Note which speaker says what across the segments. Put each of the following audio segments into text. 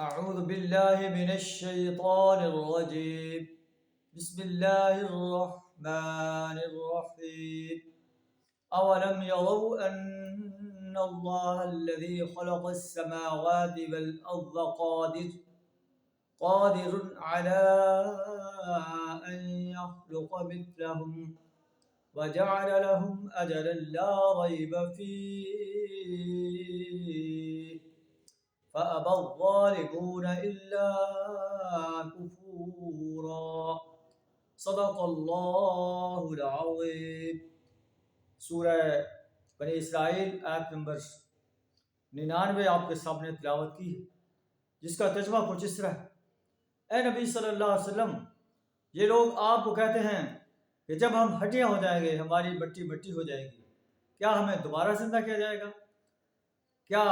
Speaker 1: أعوذ بالله من الشيطان الرجيم. بسم الله الرحمن الرحيم. أولم يروا أن الله الذي خلق السماوات والأرض قادر على أن يخلق مثلهم وجعل لهم أجلا لا ريب فيه فأبى الظالمون إلا كفورا. صدق اللہ العظیم. سورہ بنی اسرائیل آیت نمبر 99 آپ کے سامنے تلاوت کی ہے، جس کا ترجمہ کچھ اس طرح ہے: اے نبی صلی اللہ علیہ وسلم، یہ لوگ آپ کو کہتے ہیں کہ جب ہم ہڈیاں ہو جائیں گے، ہماری مٹی مٹی ہو جائے گی، کیا ہمیں دوبارہ زندہ کیا جائے گا؟ کیا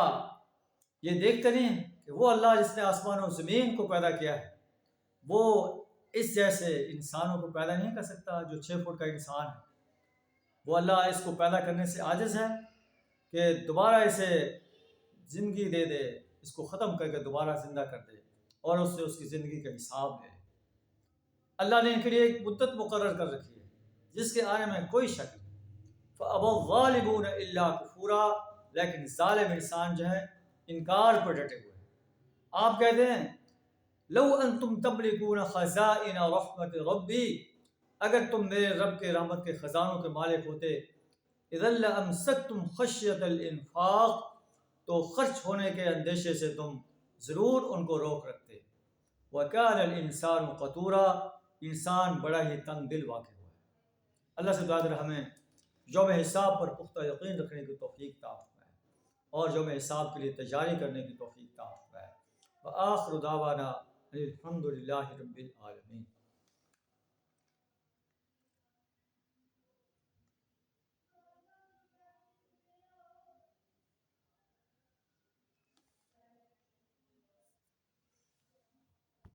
Speaker 1: یہ دیکھتے نہیں ہیں کہ وہ اللہ جس نے آسمان و زمین کو پیدا کیا ہے، وہ اس جیسے انسانوں کو پیدا نہیں کر سکتا جو 6 فٹ کا انسان ہے؟ وہ اللہ اس کو پیدا کرنے سے عاجز ہے کہ دوبارہ اسے زندگی دے دے، اس کو ختم کر کے دوبارہ زندہ کر دے اور اس سے اس کی زندگی کا حساب لے. اللہ نے ان کے لیے ایک مدت مقرر کر رکھی ہے جس کے آنے میں کوئی شک نہیں. فَأَبَى الظَّالِمُونَ إِلَّا كُفُورًا. لیکن ظالم انسان جو ہے انکار پر ڈٹے ہوئے ہیں. آپ کہتے ہیں لو انتم تملکون خزائن رحمت ربی، اگر تم میرے رب کے رحمت کے خزانوں کے مالک ہوتے، اذا لامسکتم خشیۃ الانفاق، تو خرچ ہونے کے اندیشے سے تم ضرور ان کو روک رکھتے. وکان الانسان قتورا، انسان بڑا ہی تنگ دل واقع ہوا ہے. اللہ سے دعا ہے ہمیں یوم حساب پر پختہ یقین رکھنے کی توفیق عطا فرمائے اور یوم حساب کے لیے تیاری کرنے کی توفیق عطا فرمائے. وآخر دعوانا الحمد للہ رب العالمین.